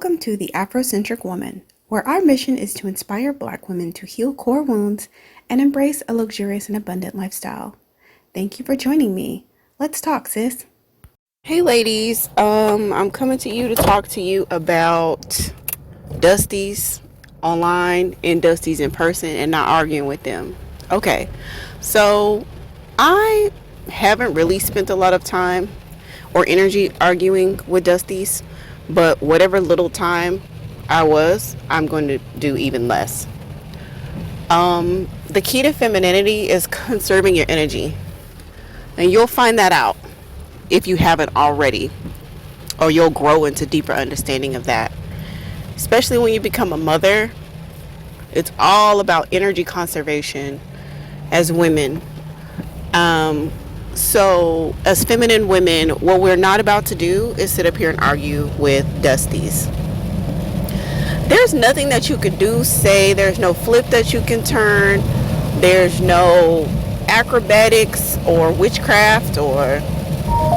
Welcome to the Afrocentric Woman, where our mission is to inspire Black women to heal core wounds and embrace a luxurious and abundant lifestyle. Thank you for joining me. Let's talk, sis. Hey ladies, I'm coming to you to talk to you about Dusties online and Dusties in person and not arguing with them. Okay, so I haven't really spent a lot of time or energy arguing with Dusties, but whatever little time I'm going to do even less. The key to femininity is conserving your energy, and you'll find that out if you haven't already, or you'll grow into deeper understanding of that. Especially when you become a mother, it's all about energy conservation as women. So as feminine women, what we're not about to do is sit up here and argue with Dusties. There's nothing that you could do, say, there's no flip that you can turn, there's no acrobatics or witchcraft or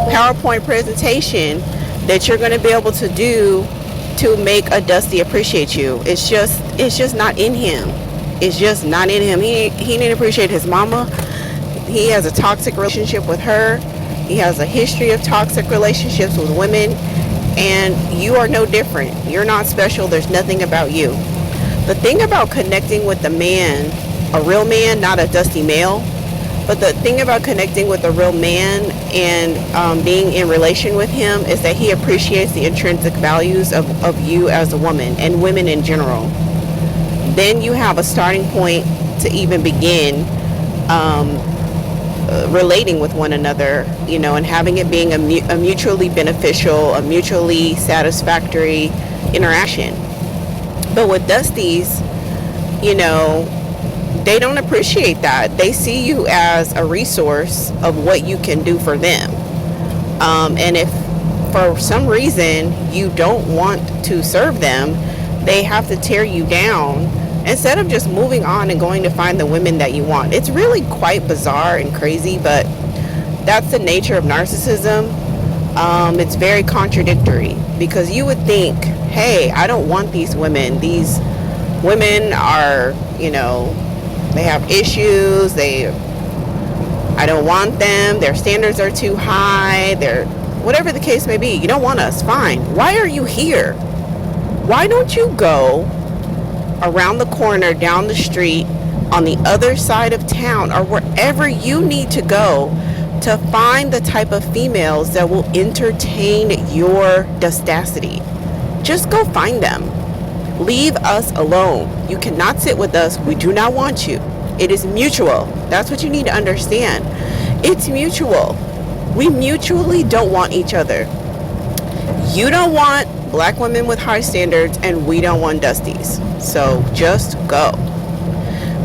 PowerPoint presentation that you're going to be able to do to make a Dusty appreciate you. It's just not in him. It's just not in him. He didn't appreciate his mama. He has a toxic relationship with her. He has a history of toxic relationships with women, and you are no different. You're not special. There's nothing about you. The thing about connecting with the man, a real man, not a Dusty male, but the thing about connecting with a real man and being in relation with him is that he appreciates the intrinsic values of you as a woman and women in general. Then you have a starting point to even begin relating with one another, and having it being a mutually beneficial, a mutually satisfactory interaction. But with Dusties, they don't appreciate that. They see you as a resource of what you can do for them. And if for some reason you don't want to serve them, they have to tear you down instead of just moving on and going to find the women that you want. It's really quite bizarre and crazy, but that's the nature of narcissism. It's very contradictory, because you would think, hey, I don't want these women. These women are, they have issues. I don't want them. Their standards are too high. Whatever the case may be. You don't want us. Fine. Why are you here? Why don't you go around the corner, down the street, on the other side of town, or wherever you need to go to find the type of females that will entertain your dustasity? Just go find them. Leave us alone. You cannot sit with us. We do not want you. It is mutual. That's what you need to understand. It's mutual. We mutually don't want each other. You don't want Black women with high standards, and we don't want Dusties. So just go.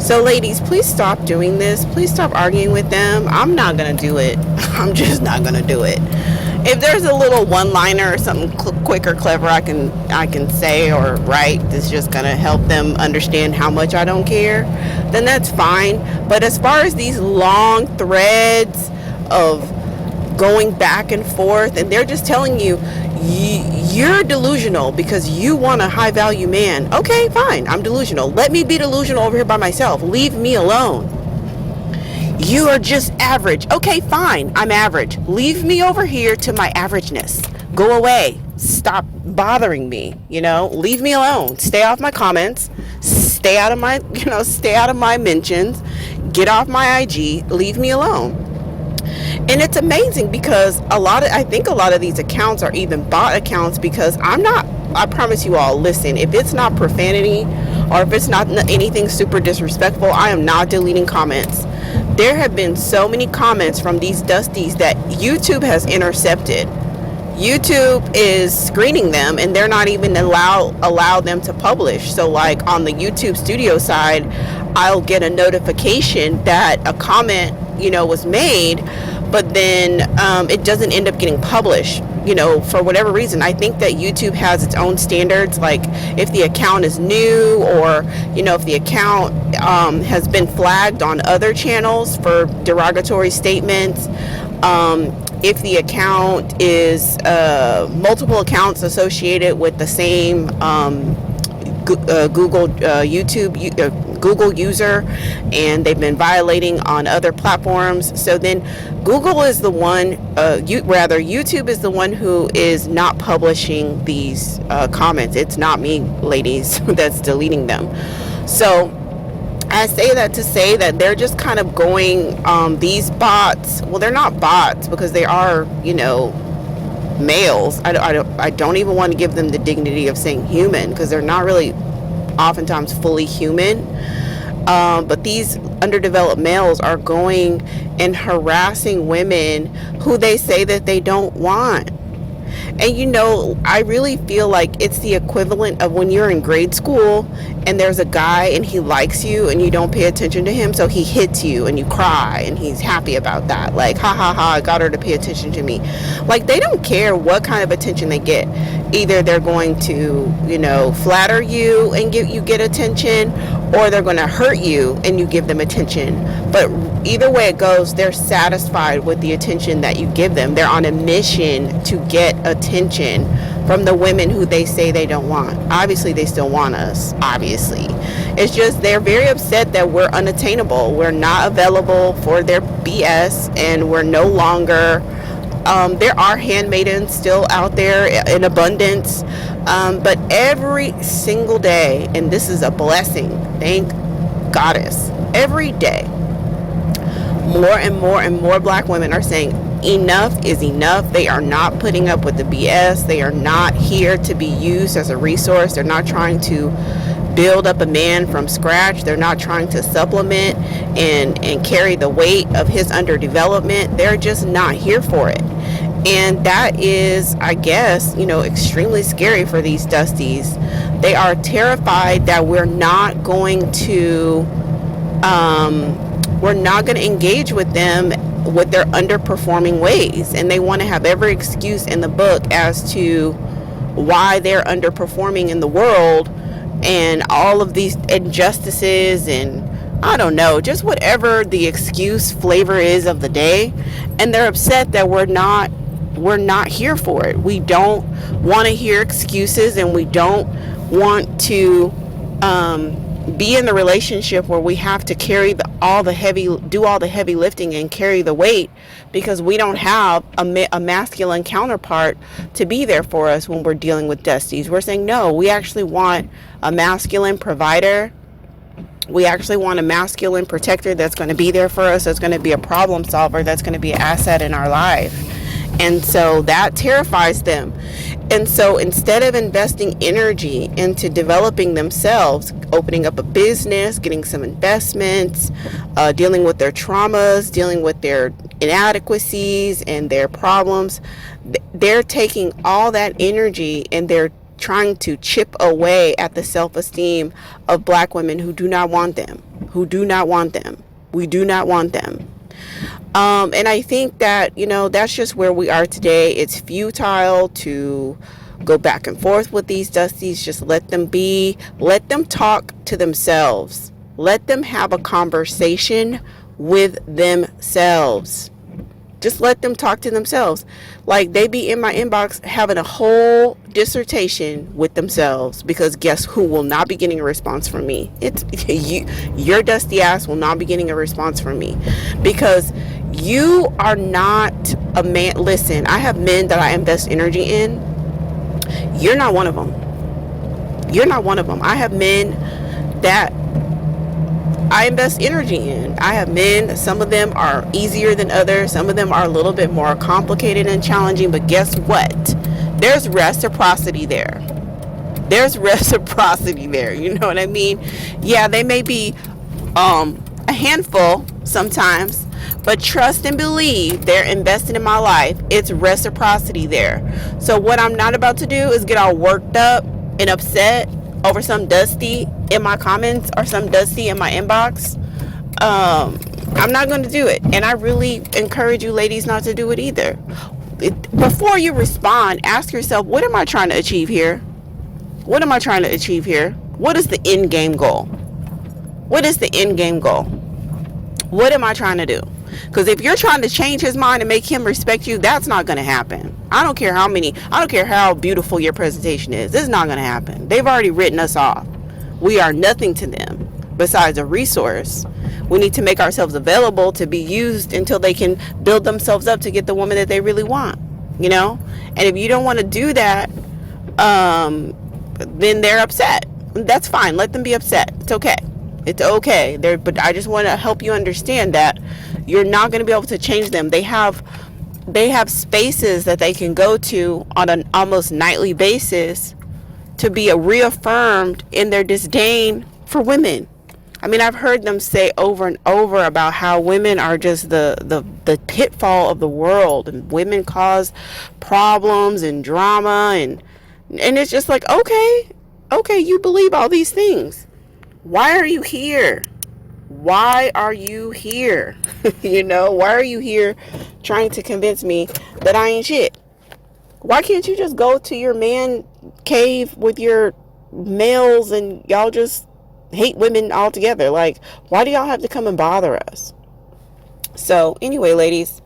So ladies, please stop doing this. Please stop arguing with them. I'm not going to do it. I'm just not going to do it. If there's a little one-liner or something quick or clever I can say or write that's just going to help them understand how much I don't care, then that's fine. But as far as these long threads of going back and forth, and they're just telling you, you're delusional because you want a high-value man. Okay, fine, I'm delusional. Let me be delusional over here by myself. Leave me alone. You are just average. Okay, fine, I'm average. Leave me over here to my averageness. Go away. Stop bothering me, Leave me alone. Stay off my comments. Stay out of my mentions. Get off my IG. Leave me alone. And it's amazing because I think a lot of these accounts are even bot accounts, because I promise you all, listen, if it's not profanity or if it's not anything super disrespectful, I am not deleting comments. There have been so many comments from these Dusties that YouTube has intercepted. YouTube is screening them, and they're not even allow them to publish. So like on the YouTube studio side, I'll get a notification that a comment, was made, but then it doesn't end up getting published, for whatever reason. I think that YouTube has its own standards, like if the account is new, or if the account has been flagged on other channels for derogatory statements, if the account is multiple accounts associated with the same Google user, and they've been violating on other platforms. So then Google is the one, YouTube is the one who is not publishing these comments. It's not me, ladies, that's deleting them. So I say that to say that they're just kind of going, these bots, well, they're not bots because they are, males. I don't even want to give them the dignity of saying human, because they're not really oftentimes fully human. But these underdeveloped males are going and harassing women who they say that they don't want. And I really feel like it's the equivalent of when you're in grade school and there's a guy and he likes you and you don't pay attention to him, so he hits you and you cry and he's happy about that. Like, ha ha ha, I got her to pay attention to me. Like, they don't care what kind of attention they get. Either they're going to, flatter you and get attention, or they're going to hurt you and you give them attention. But either way it goes, they're satisfied with the attention that you give them. They're on a mission to get attention from the women who they say they don't want. Obviously, they still want us. Obviously. It's just they're very upset that we're unattainable. We're not available for their BS, and we're no longer... there are handmaidens still out there in abundance, but every single day, and this is a blessing, thank Goddess, every day, more and more and more Black women are saying enough is enough. They are not putting up with the BS. They are not here to be used as a resource. They're not trying to build up a man from scratch. They're not trying to supplement and carry the weight of his underdevelopment. They're just not here for it. And that is, I guess, extremely scary for these Dusties. They are terrified that we're not going to engage with them with their underperforming ways. And they want to have every excuse in the book as to why they're underperforming in the world, and all of these injustices, and I don't know, just whatever the excuse flavor is of the day. And they're upset that we're not here for it. We don't want to hear excuses, and we don't want to be in the relationship where we have to do all the heavy lifting and carry the weight, because we don't have a masculine counterpart to be there for us when we're dealing with Dusties. We're saying, no, we actually want a masculine provider. We actually want a masculine protector that's going to be there for us, that's going to be a problem solver, that's going to be an asset in our life. And so that terrifies them. And so instead of investing energy into developing themselves, opening up a business, getting some investments, dealing with their traumas, dealing with their inadequacies and their problems, they're taking all that energy and they're trying to chip away at the self-esteem of Black women who do not want them, We do not want them. And I think that, that's just where we are today. It's futile to go back and forth with these Dusties. Just let them be. Let them talk to themselves. Let them have a conversation with themselves. Just let them talk to themselves. Like, they be in my inbox having a whole dissertation with themselves, because guess who will not be getting a response from me? It's you. Your dusty ass will not be getting a response from me, because you are not a man. Listen, I have men that I invest energy in. You're not one of them. I have men that I invest energy in. I have men, some of them are easier than others. Some of them are a little bit more complicated and challenging, but guess what? There's reciprocity there. You know what I mean? Yeah, they may be a handful sometimes, but trust and believe they're invested in my life. It's reciprocity there. So what I'm not about to do is get all worked up and upset over some Dusty in my comments or some Dusty in my inbox. I'm not going to do it. And I really encourage you ladies not to do it either. Before you respond, ask yourself, what am I trying to achieve here? What is the end game goal? What am I trying to do? Because if you're trying to change his mind and make him respect you, that's not going to happen. I don't care how beautiful your presentation is. This is not going to happen. They've already written us off. We are nothing to them besides a resource. We need to make ourselves available to be used until they can build themselves up to get the woman that they really want, you know? And if you don't want to do that, then they're upset. That's fine. Let them be upset. It's okay. It's okay. But I just want to help you understand that you're not going to be able to change them. They have spaces that they can go to on an almost nightly basis to be reaffirmed in their disdain for women. I mean, I've heard them say over and over about how women are just the pitfall of the world, and women cause problems and drama, and it's just like, okay, you believe all these things. Why are you here? Why are you here? Why are you here trying to convince me that I ain't shit? Why can't you just go to your man cave with your males and y'all just hate women altogether? Like, why do y'all have to come and bother us? So anyway, ladies,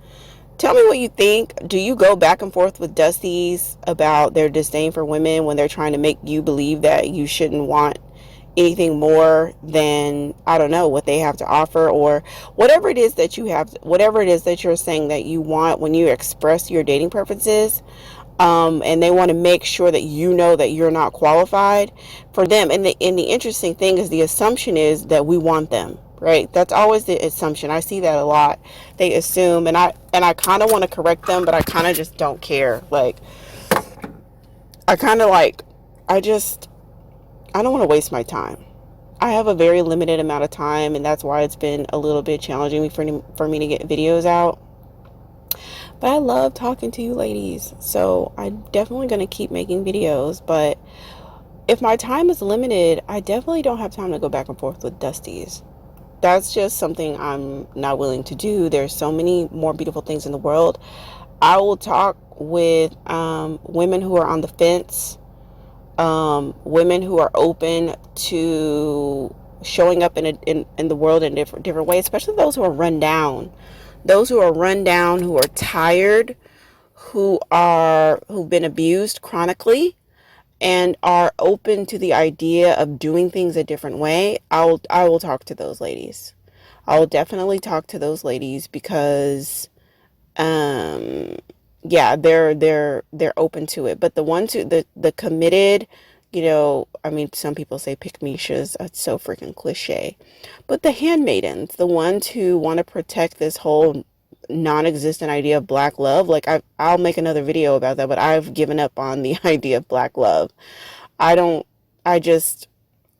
tell me what you think. Do you go back and forth with Dusties about their disdain for women when they're trying to make you believe that you shouldn't want anything more than, I don't know, what they have to offer, or whatever it is that you're saying that you want when you express your dating preferences? And they want to make sure that you know that you're not qualified for them. And the interesting thing is, the assumption is that we want them, right? That's always the assumption. I see that a lot. They assume, and I kind of want to correct them, but I kind of just don't care. Like, I don't want to waste my time. I have a very limited amount of time, and that's why it's been a little bit challenging for me to get videos out. But I love talking to you ladies, so I'm definitely going to keep making videos. But if my time is limited, I definitely don't have time to go back and forth with Dusties. That's just something I'm not willing to do. There's so many more beautiful things in the world. I will talk with women who are on the fence, women who are open to showing up in the world in different ways, especially those who are run down. Those who are run down, who are tired, who've been abused chronically, and are open to the idea of doing things a different way. I will talk to those ladies. I will definitely talk to those ladies because, yeah, they're open to it. But the ones the committed, I mean, some people say pick Mishas. That's so freaking cliche. But the handmaidens, the ones who want to protect this whole non-existent idea of black love, like I'll make another video about that, but I've given up on the idea of black love. I don't, I just,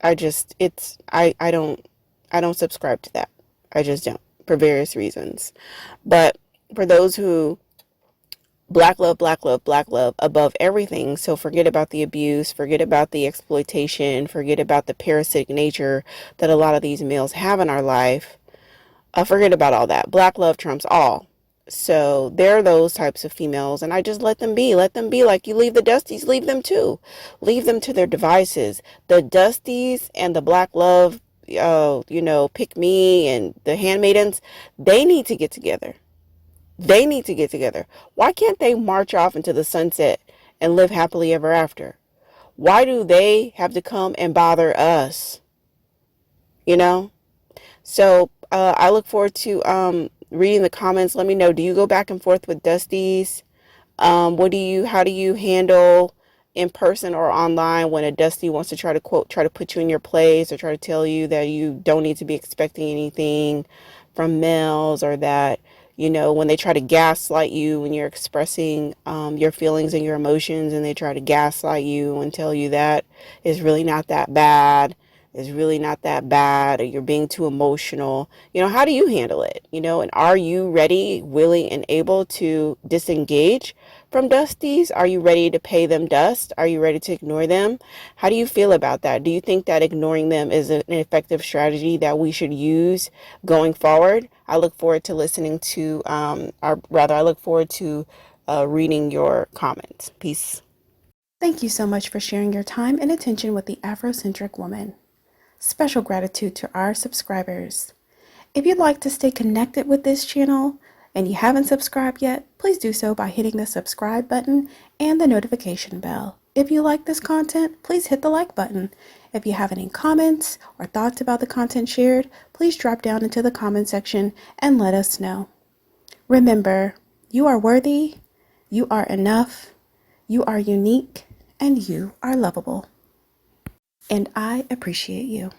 I don't subscribe to that. I just don't, for various reasons. But for those who black love, black love, black love above everything. So forget about the abuse, forget about the exploitation, forget about the parasitic nature that a lot of these males have in our life. Forget about all that. Black love trumps all. So there are those types of females, and I just let them be. Let them be. Like, you leave the Dusties, leave them too. Leave them to their devices. The Dusties and the black love, pick me and the handmaidens, they need to get together. They need to get together. Why can't they march off into the sunset and live happily ever after? Why do they have to come and bother us? So I look forward to reading the comments. Let me know. Do you go back and forth with Dusties? How do you handle in person or online when a Dusty wants to try to put you in your place, or try to tell you that you don't need to be expecting anything from males, or that, when they try to gaslight you when you're expressing your feelings and your emotions, and they try to gaslight you and tell you that it's really not that bad. It's really not that bad, or you're being too emotional. How do you handle it? And are you ready, willing, and able to disengage from Dusties? Are you ready to pay them dust? Are you ready to ignore them? How do you feel about that? Do you think that ignoring them is an effective strategy that we should use going forward? I look forward to listening to, I look forward to reading your comments. Peace. Thank you so much for sharing your time and attention with the Afrocentric Woman. Special gratitude to our subscribers. If you'd like to stay connected with this channel and you haven't subscribed yet, please do so by hitting the subscribe button and the notification bell. If you like this content, please hit the like button. If you have any comments or thoughts about the content shared, please drop down into the comment section and let us know. Remember, you are worthy, you are enough, you are unique, and you are lovable. And I appreciate you.